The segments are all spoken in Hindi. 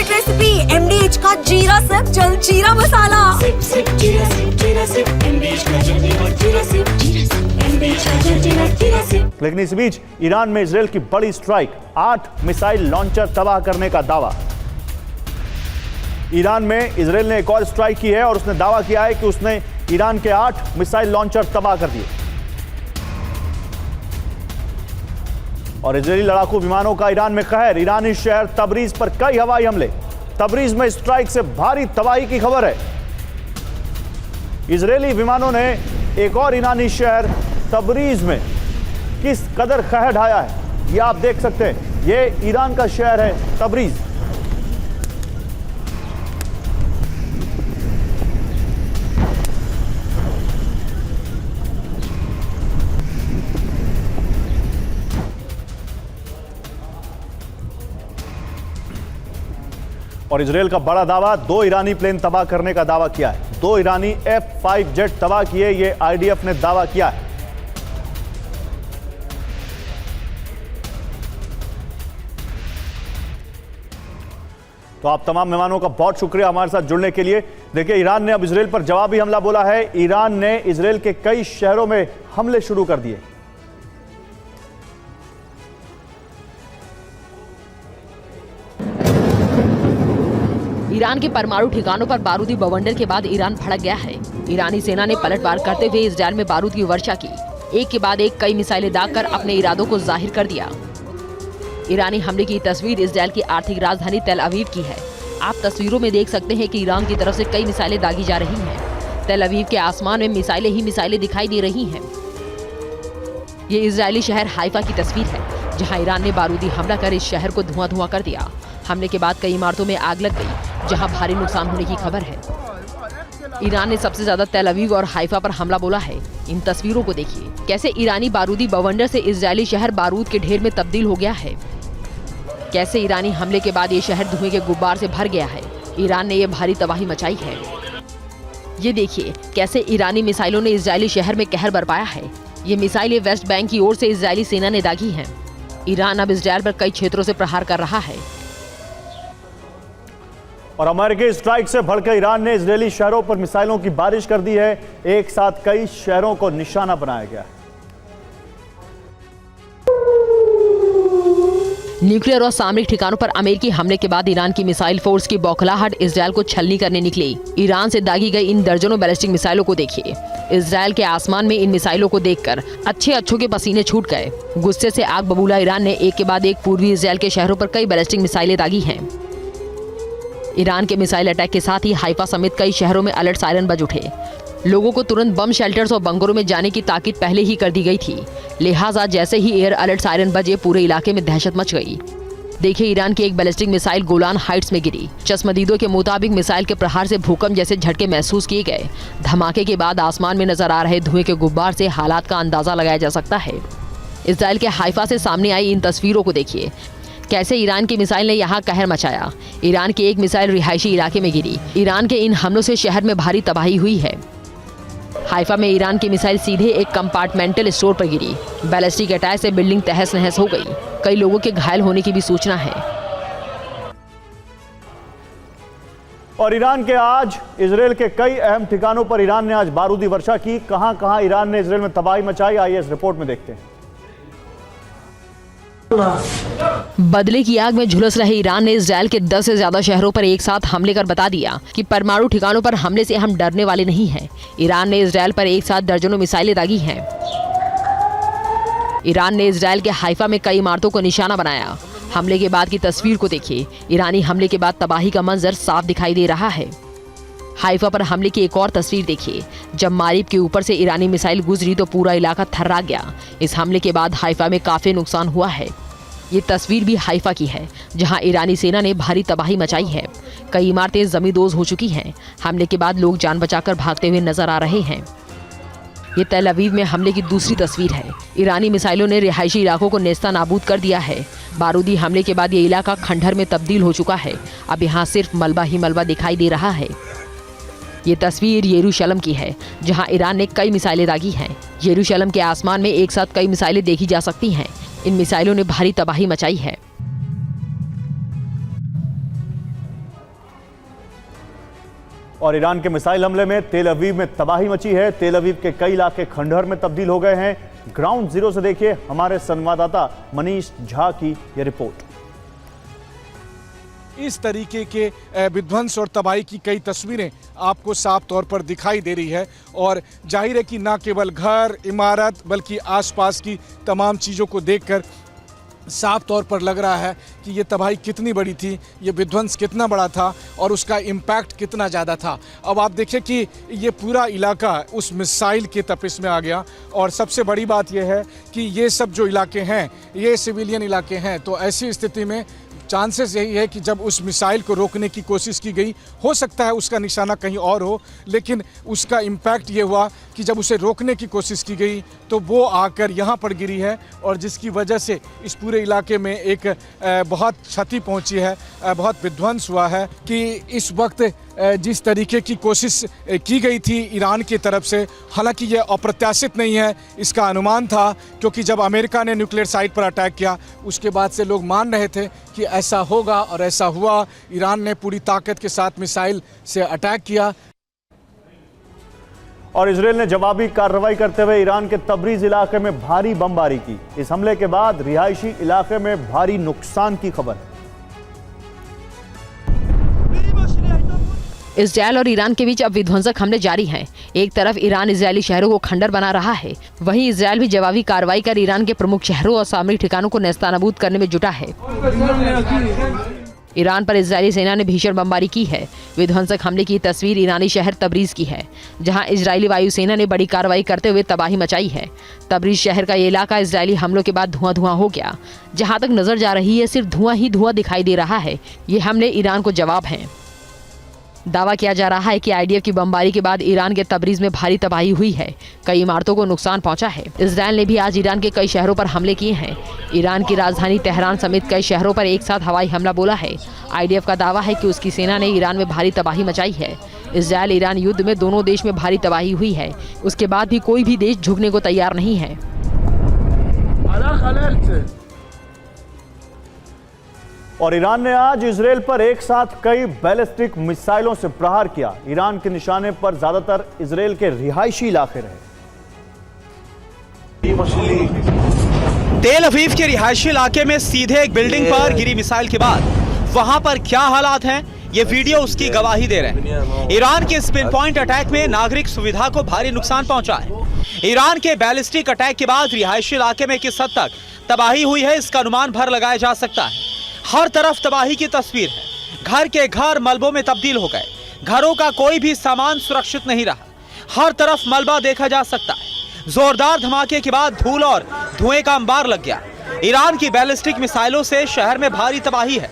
फेवरेट रेसिपी MDH का जीरा सिप जलजीरा मसाला। सिप सिप जीरा सिप MDH का जलजीरा और जीरा सिप MDH का जलजीरा जीरा सिप। लेकिन इस बीच ईरान में इजराइल की बड़ी स्ट्राइक, 8 मिसाइल लॉन्चर तबाह करने का दावा। ईरान में इजराइल ने एक और स्ट्राइक की है और उसने दावा किया है कि उसने ईरान के 8 मिसाइल लॉन्चर तबाह कर दिए। और इजरायली लड़ाकू विमानों का ईरान में कहर, ईरानी शहर तबरीज पर कई हवाई हमले। तबरीज में स्ट्राइक से भारी तबाही की खबर है। इजरायली विमानों ने एक और ईरानी शहर तबरीज में किस कदर कहर ढाया है, यह आप देख सकते हैं। यह ईरान का शहर है तबरीज। और इजरायल का बड़ा दावा, 2 ईरानी प्लेन तबाह करने का दावा किया है। 2 ईरानी F-5 जेट तबाह किए, ये IDF ने दावा किया है। तो आप तमाम मेहमानों का बहुत शुक्रिया हमारे साथ जुड़ने के लिए। देखिए, ईरान ने अब इजरायल पर जवाबी हमला बोला है। ईरान ने इजरायल के कई शहरों में हमले शुरू कर दिए। ईरान के परमाणु ठिकानों पर बारूदी बवंडर के बाद ईरान भड़क गया है। ईरानी सेना ने पलटवार करते हुए इजरायल में बारूद की वर्षा की। एक के बाद एक कई मिसाइलें दागकर अपने इरादों को जाहिर कर दिया। ईरानी हमले की तस्वीर इजरायल की आर्थिक राजधानी तेल अवीव की है। आप तस्वीरों में देख सकते हैं कि ईरान की तरफ से कई मिसाइलें दागी जा रही हैं। तेल अवीव के आसमान में मिसाइलें ही मिसाइलें दिखाई दे रही हैं। ये इजरायली शहर हाइफा की तस्वीर है, जहां ईरान ने बारूदी हमला कर इस शहर को धुआं कर दिया। हमले के बाद कई इमारतों में आग लग गई, जहां भारी नुकसान होने की खबर है। ईरान ने सबसे ज्यादा तेल अवीव और हाइफा पर हमला बोला है। इन तस्वीरों को देखिए, कैसे ईरानी बारूदी बवंडर से इजरायली शहर बारूद के ढेर में तब्दील हो गया है। कैसे ईरानी हमले के बाद ये शहर धुएं के गुब्बार से भर गया है। ईरान ने ये भारी तबाही मचाई है। ये देखिए, कैसे ईरानी मिसाइलों ने इजरायली शहर में कहर बरपाया है। ये मिसाइलें वेस्ट बैंक की ओर से इजरायली सेना ने दागी हैं। ईरान अब इजरायल पर कई क्षेत्रों से प्रहार कर रहा है। और अमेरिकी स्ट्राइक से भड़के ईरान ने इजरायली शहरों पर मिसाइलों की बारिश कर दी है। एक साथ कई शहरों को निशाना बनाया गया है। न्यूक्लियर और सामरिक ठिकानों पर अमेरिकी हमले के बाद ईरान की मिसाइल फोर्स की बौखलाहट इजरायल को छलनी करने निकली। ईरान से दागी गई इन दर्जनों बैलिस्टिक मिसाइलों को देखिए। इजरायल के आसमान में इन मिसाइलों को देखकर अच्छों के पसीने छूट गए। गुस्से से आग बबूला ईरान ने एक के बाद एक पूर्वी इजरायल के शहरों पर कई बैलिस्टिक मिसाइलें दागी हैं। ईरान के मिसाइल अटैक के साथ ही हाइफा समेत कई शहरों में अलर्ट सायरन बज उठे। लोगों को तुरंत बम शेल्टर्स और बंकरों में जाने की ताकीद पहले ही कर दी गई थी। लिहाजा जैसे ही एयर अलर्ट सायरन बजे, पूरे इलाके में दहशत मच गई। देखिए, ईरान की एक बैलिस्टिक मिसाइल गोलान हाइट्स में गिरी। चश्मदीदों के मुताबिक मिसाइल के प्रहार से भूकंप जैसे झटके महसूस किए गए। धमाके के बाद आसमान में नजर आ रहे धुएं के गुब्बार से हालात का अंदाजा लगाया जा सकता है। इजरायल के हाइफा से सामने आई इन तस्वीरों को देखिए, कैसे ईरान की मिसाइल ने यहाँ कहर मचाया। ईरान की एक मिसाइल रिहायशी इलाके में गिरी। ईरान के इन हमलों से शहर में भारी तबाही हुई है। हाइफा में ईरान की मिसाइल सीधे एक कंपार्टमेंटल स्टोर पर गिरी। बैलिस्टिक अटैक से बिल्डिंग तहस नहस हो गई। कई लोगों के घायल होने की भी सूचना है। और ईरान के आज इजरायल के कई अहम ठिकानों पर ईरान ने आज बारूदी वर्षा की। कहां ईरान ने इजरायल में तबाही मचाई, आइए इस रिपोर्ट में देखते हैं। बदले की आग में झुलस रहे ईरान ने इजरायल के 10 से ज्यादा शहरों पर एक साथ हमले कर बता दिया कि परमाणु ठिकानों पर हमले से हम डरने वाले नहीं हैं। ईरान ने इजरायल पर एक साथ दर्जनों मिसाइलें दागी हैं। ईरान ने इजरायल के हाइफा में कई इमारतों को निशाना बनाया। हमले के बाद की तस्वीर को देखिए। ईरानी हमले के बाद तबाही का मंजर साफ दिखाई दे रहा है। हाइफा पर हमले की एक और तस्वीर देखिए। जब मारीब के ऊपर से ईरानी मिसाइल गुजरी तो पूरा इलाका थर्रा गया। इस हमले के बाद हाइफा में काफी नुकसान हुआ है। ये तस्वीर भी हाइफा की है, जहां ईरानी सेना ने भारी तबाही मचाई है। कई इमारतें जमींदोज हो चुकी हैं। हमले के बाद लोग जान बचाकर भागते हुए नजर आ रहे हैं। ये तेल अवीव में हमले की दूसरी तस्वीर है। ईरानी मिसाइलों ने रिहायशी इलाकों को नेस्ता नाबूद कर दिया है। बारूदी हमले के बाद ये इलाका खंडहर में तब्दील हो चुका है। अब यहाँ सिर्फ मलबा ही मलबा दिखाई दे रहा है। ये तस्वीर यरूशलेम की है, जहां ईरान ने कई मिसाइलें दागी हैं। यरूशलेम के आसमान में एक साथ कई मिसाइलें देखी जा सकती हैं। इन मिसाइलों ने भारी तबाही मचाई है। और ईरान के मिसाइल हमले में तेल अवीव में तबाही मची है। तेल अवीव के कई इलाके खंडहर में तब्दील हो गए हैं। ग्राउंड जीरो से देखिए हमारे संवाददाता मनीष झा की यह रिपोर्ट। इस तरीके के विध्वंस और तबाही की कई तस्वीरें आपको साफ तौर पर दिखाई दे रही है और जाहिर है कि न केवल घर, इमारत बल्कि आसपास की तमाम चीज़ों को देखकर साफ तौर पर लग रहा है कि ये तबाही कितनी बड़ी थी, ये विध्वंस कितना बड़ा था और उसका इम्पैक्ट कितना ज़्यादा था। अब आप देखिए कि ये पूरा इलाका उस मिसाइल के तपिश में आ गया और सबसे बड़ी बात यह है कि ये सब जो इलाके हैं ये सिविलियन इलाके हैं। तो ऐसी स्थिति में चांसेस यही है कि जब उस मिसाइल को रोकने की कोशिश की गई, हो सकता है उसका निशाना कहीं और हो, लेकिन उसका इम्पैक्ट ये हुआ कि जब उसे रोकने की कोशिश की गई तो वो आकर यहाँ पर गिरी है और जिसकी वजह से इस पूरे इलाके में एक बहुत क्षति पहुँची है, बहुत विध्वंस हुआ है। कि इस वक्त जिस तरीके की कोशिश की गई थी ईरान की तरफ से, हालांकि ये अप्रत्याशित नहीं है, इसका अनुमान था, क्योंकि जब अमेरिका ने न्यूक्लियर साइट पर अटैक किया उसके बाद से लोग मान रहे थे कि ऐसा होगा और ऐसा हुआ। ईरान ने पूरी ताकत के साथ मिसाइल से अटैक किया और इजरायल ने जवाबी कार्रवाई करते हुए ईरान के तबरीज इलाके में भारी बमबारी की। इस हमले के बाद रिहायशी इलाके में भारी नुकसान की खबर है। इजरायल और ईरान के बीच अब विध्वंसक हमले जारी हैं। एक तरफ ईरान इजरायली शहरों को खंडर बना रहा है, वहीं इजरायल भी जवाबी कार्रवाई कर ईरान के प्रमुख शहरों और सामरिक ठिकानों को नेस्तनाबूद करने में जुटा है। ईरान पर इजरायली सेना ने भीषण बमबारी की है। विध्वंसक हमले की तस्वीर ईरानी शहर तबरीज की है, जहां इजरायली वायुसेना ने बड़ी कार्रवाई करते हुए तबाही मचाई है। तबरीज शहर का ये इलाका इजरायली हमलों के बाद धुआं हो गया। जहां तक नजर जा रही है सिर्फ धुआं ही धुआं दिखाई दे रहा है। ये हमले ईरान को जवाब हैं। दावा किया जा रहा है कि आईडीएफ की बमबारी के बाद ईरान के तबरीज में भारी तबाही हुई है, कई इमारतों को नुकसान पहुंचा है। इजरायल ने भी आज ईरान के कई शहरों पर हमले किए हैं। ईरान की राजधानी तेहरान समेत कई शहरों पर एक साथ हवाई हमला बोला है। आईडीएफ का दावा है कि उसकी सेना ने ईरान में भारी तबाही मचाई है। इजरायल ईरान युद्ध में दोनों देश में भारी तबाही हुई है, उसके बाद भी कोई भी देश झुकने को तैयार नहीं है। और ईरान ने आज इजरायल पर एक साथ कई बैलिस्टिक मिसाइलों से प्रहार किया। ईरान के निशाने पर ज्यादातर इजरायल के रिहायशी इलाके रहे। तेल अवीव के रिहायशी इलाके में सीधे एक बिल्डिंग पर गिरी मिसाइल के बाद वहां पर क्या हालात हैं, ये वीडियो उसकी गवाही दे रहे हैं। ईरान के इस पिन पॉइंट अटैक में नागरिक सुविधा को भारी नुकसान पहुंचा है। ईरान के बैलिस्टिक अटैक के बाद रिहायशी इलाके में किस हद तक तबाही हुई है, इसका अनुमान भर लगाया जा सकता है। हर तरफ तबाही की तस्वीर है। घर के घर मलबों में तब्दील हो गए। घरों का कोई भी सामान सुरक्षित नहीं रहा। हर तरफ मलबा देखा जा सकता है। जोरदार धमाके के बाद धूल और धुएं का अंबार लग गया। ईरान की बैलिस्टिक मिसाइलों से शहर में भारी तबाही है।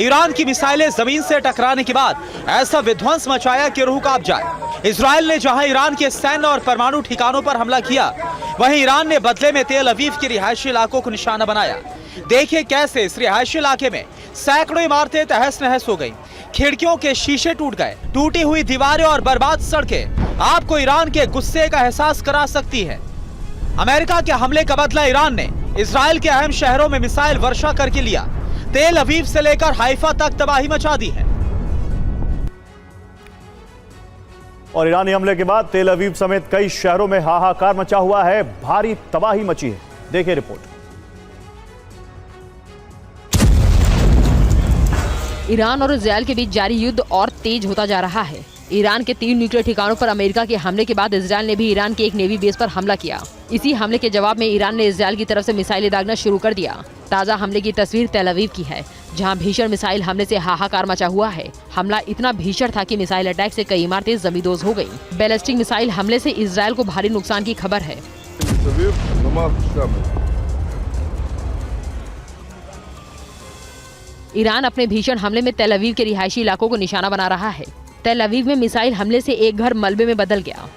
ईरान की मिसाइलें जमीन से टकराने के बाद ऐसा विध्वंस मचाया कि रूह कांप जाए। इजरायल ने जहां ईरान के सैन्य और परमाणु ठिकानों पर हमला किया, वहीं ईरान ने बदले में तेल अवीव के रिहायशी इलाकों को निशाना बनाया। देखिए कैसे इस रिहायशी इलाके में सैकड़ों इमारतें तहस नहस हो गईं, खिड़कियों के शीशे टूट गए, टूटी हुई दीवारें और बर्बाद सड़कें आपको ईरान के गुस्से का एहसास करा सकती है। अमेरिका के हमले का बदला ईरान ने इजरायल के अहम शहरों में मिसाइल वर्षा करके लिया। तेल अवीव से लेकर हाइफा तक तबाही मचा दी है। और ईरानी हमले के बाद तेल अवीव समेत कई शहरों में हाहाकार मचा हुआ है, भारी तबाही मची है। देखिए रिपोर्ट। ईरान और इजरायल के बीच जारी युद्ध और तेज होता जा रहा है। ईरान के 3 न्यूक्लियर ठिकानों पर अमेरिका के हमले के बाद इजरायल ने भी ईरान के एक नेवी बेस पर हमला किया। इसी हमले के जवाब में ईरान ने इजरायल की तरफ से मिसाइलें दागना शुरू कर दिया। ताजा हमले की तस्वीर तेल अवीव की है, जहां भीषण मिसाइल हमले से हाहाकार मचा हुआ है। हमला इतना भीषण था कि मिसाइल अटैक से कई इमारतें जमींदोज हो गयी। बैलिस्टिक मिसाइल हमले से इजरायल को भारी नुकसान की खबर है। ईरान अपने भीषण हमले में तेल अवीव के रिहायशी इलाकों को निशाना बना रहा है। तेल अवीव में मिसाइल हमले से एक घर मलबे में बदल गया।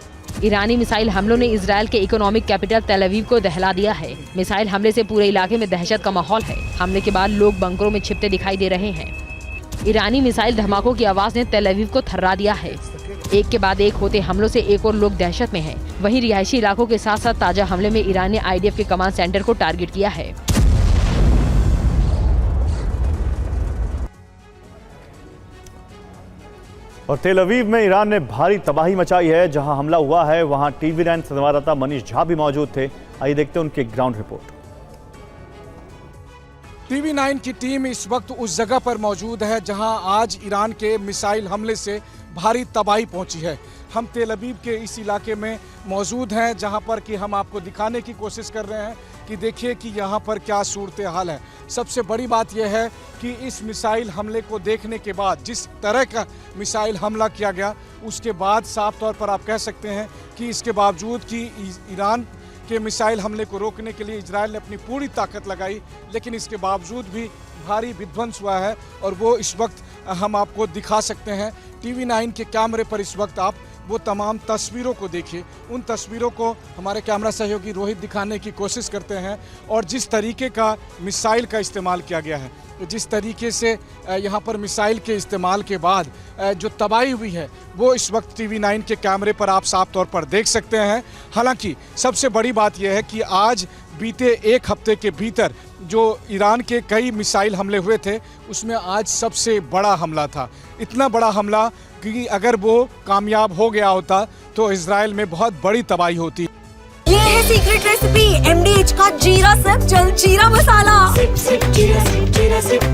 ईरानी मिसाइल हमलों ने इजरायल के इकोनॉमिक कैपिटल तेल अवीव को दहला दिया है। मिसाइल हमले से पूरे इलाके में दहशत का माहौल है। हमले के बाद लोग बंकरों में छिपते दिखाई दे रहे हैं। ईरानी मिसाइल धमाकों की आवाज ने तेल अवीव को थर्रा दिया है। एक के बाद एक होते हमलों से एक और लोग दहशत में हैं। वहीं रिहायशी इलाकों के साथ साथ ताजा हमले में ईरान ने आईडीएफ के कमांड सेंटर को टारगेट किया है। और तेल अवीव में ईरान ने भारी तबाही मचाई है। जहां हमला हुआ है वहां TV9 संवाददाता मनीष झा भी मौजूद थे। आइए देखते हैं उनकी ग्राउंड रिपोर्ट। TV9 की टीम इस वक्त उस जगह पर मौजूद है जहां आज ईरान के मिसाइल हमले से भारी तबाही पहुंची है। हम तेल अवीव के इस इलाके में मौजूद हैं जहां पर कि हम आपको दिखाने की कोशिश कर रहे हैं कि देखिए कि यहां पर क्या सूरत हाल है। सबसे बड़ी बात यह है कि इस मिसाइल हमले को देखने के बाद, जिस तरह का मिसाइल हमला किया गया, उसके बाद साफ तौर पर आप कह सकते हैं कि इसके बावजूद कि ईरान के मिसाइल हमले को रोकने के लिए इजराइल ने अपनी पूरी ताकत लगाई, लेकिन इसके बावजूद भी भारी विध्वंस हुआ है और वो इस वक्त हम आपको दिखा सकते हैं। TV9 के कैमरे पर इस वक्त आप वो तमाम तस्वीरों को देखिए। उन तस्वीरों को हमारे कैमरा सहयोगी रोहित दिखाने की कोशिश करते हैं और जिस तरीके का मिसाइल का इस्तेमाल किया गया है, जिस तरीके से यहाँ पर मिसाइल के इस्तेमाल के बाद जो तबाही हुई है वो इस वक्त TV9 के कैमरे पर आप साफ तौर पर देख सकते हैं। हालांकि सबसे बड़ी बात यह है कि आज बीते एक हफ्ते के भीतर जो ईरान के कई मिसाइल हमले हुए थे उसमें आज सबसे बड़ा हमला था। इतना बड़ा हमला कि अगर वो कामयाब हो गया होता तो इजराइल में बहुत बड़ी तबाही होती। ये है सीक्रेट रेसिपी MDH का जीरा सिर्फ जलजीरा मसाला। Sip, sip, jeera sip,